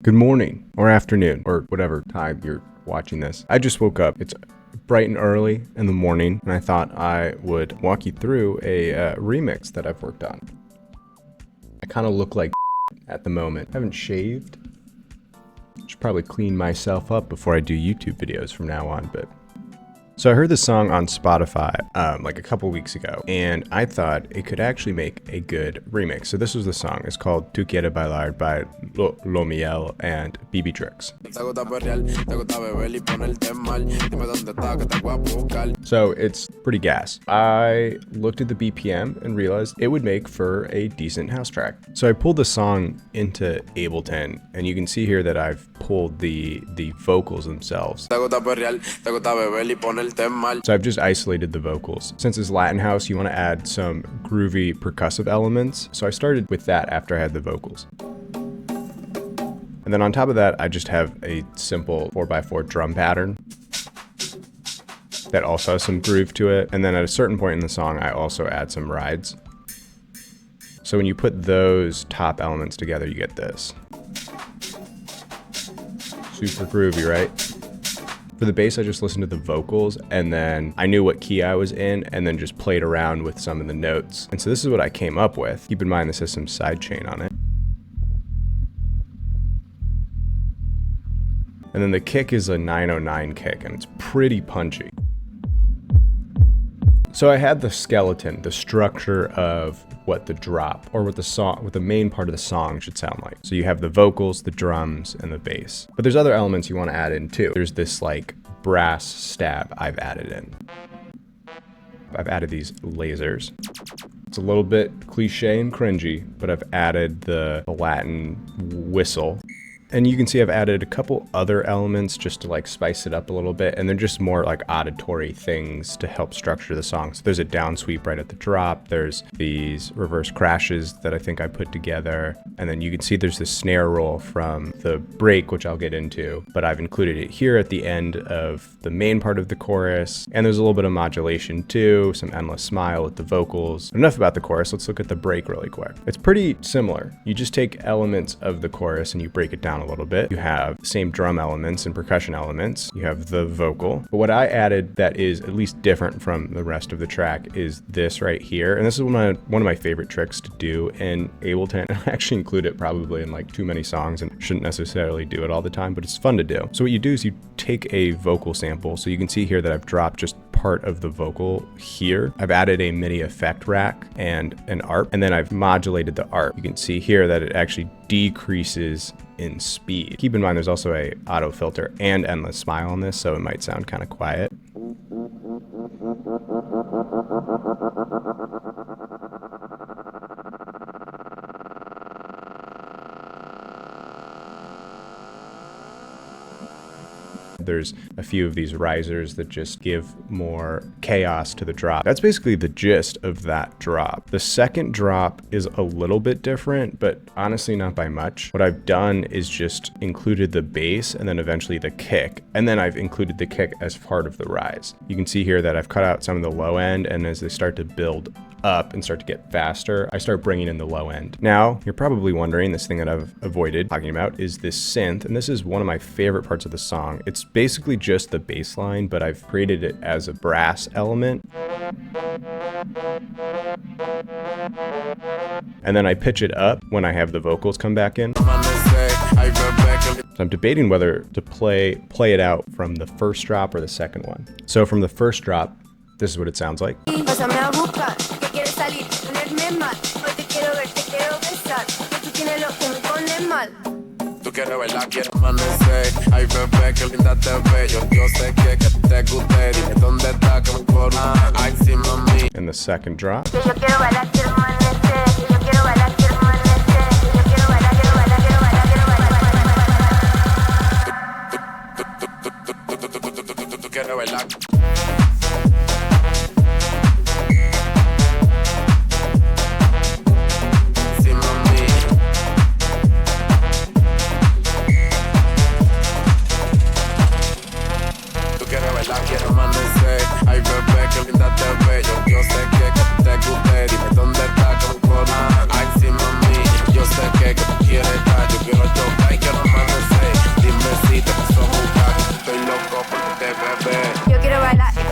Good morning, or afternoon, or whatever time you're watching this. I just woke up. It's bright and early in the morning, and I thought I would walk you through a remix that I've worked on. I kind of look like at the moment. I haven't shaved. Should probably clean myself up before I do YouTube videos from now on, but... So I heard this song on Spotify like a couple weeks ago, and I thought it could actually make a good remix. So this was the song. It's called Tu Quieres Bailar by Lo Miel and BB Tricks. So it's pretty gas. I looked at the BPM and realized it would make for a decent house track. So I pulled the song into Ableton, and you can see here that I've pulled the vocals themselves. So I've just isolated the vocals. Since it's Latin house, you want to add some groovy percussive elements. So I started with that after I had the vocals. And then on top of that, I just have a simple 4x4 drum pattern that also has some groove to it. And then at a certain point in the song, I also add some rides. So when you put those top elements together, you get this. Super groovy, right? For the bass, I just listened to the vocals, and then I knew what key I was in, and then just played around with some of the notes. And so this is what I came up with. Keep in mind this has some sidechain on it. And then the kick is a 909 kick, and it's pretty punchy. So I had the skeleton, the structure of what the drop, or what the main part of the song should sound like. So you have the vocals, the drums, and the bass. But there's other elements you want to add in too. There's this like brass stab I've added in. I've added these lasers. It's a little bit cliche and cringy, but I've added the Latin whistle. And you can see I've added a couple other elements just to like spice it up a little bit, and they're just more like auditory things to help structure the song. So there's a down sweep right at the drop, there's these reverse crashes that I think I put together, and then you can see there's this snare roll from the break, which I'll get into, but I've included it here at the end of the main part of the chorus, and there's a little bit of modulation too, some endless smile with the vocals. Enough about the chorus, let's look at the break really quick. It's pretty similar. You just take elements of the chorus and you break it down a little bit. You have the same drum elements and percussion elements. You have the vocal. But what I added that is at least different from the rest of the track is this right here. And this is one of my favorite tricks to do in Ableton. I actually include it probably in like too many songs and shouldn't necessarily do it all the time, but it's fun to do. So what you do is you take a vocal sample. So you can see here that I've dropped just part of the vocal here. I've added a MIDI effect rack and an ARP, and then I've modulated the ARP. You can see here that it actually decreases in speed. Keep in mind there's also a auto filter and endless smile on this, so it might sound kind of quiet. There's a few of these risers that just give more chaos to the drop. That's basically the gist of that drop. The second drop is a little bit different, but honestly not by much. What I've done is just included the bass and then eventually the kick, and then I've included the kick as part of the rise. You can see here that I've cut out some of the low end, and as they start to build up and start to get faster, I start bringing in the low end. Now, you're probably wondering, this thing that I've avoided talking about is this synth, and this is one of my favorite parts of the song. It's basically just the bass line, but I've created it as a brass element. And then I pitch it up when I have the vocals come back in. So I'm debating whether to play it out from the first drop or the second one. So from the first drop, this is what it sounds like. And the second drop. Ay bebé, qué linda te veo. Yo sé que te guste, dime dónde estás. right like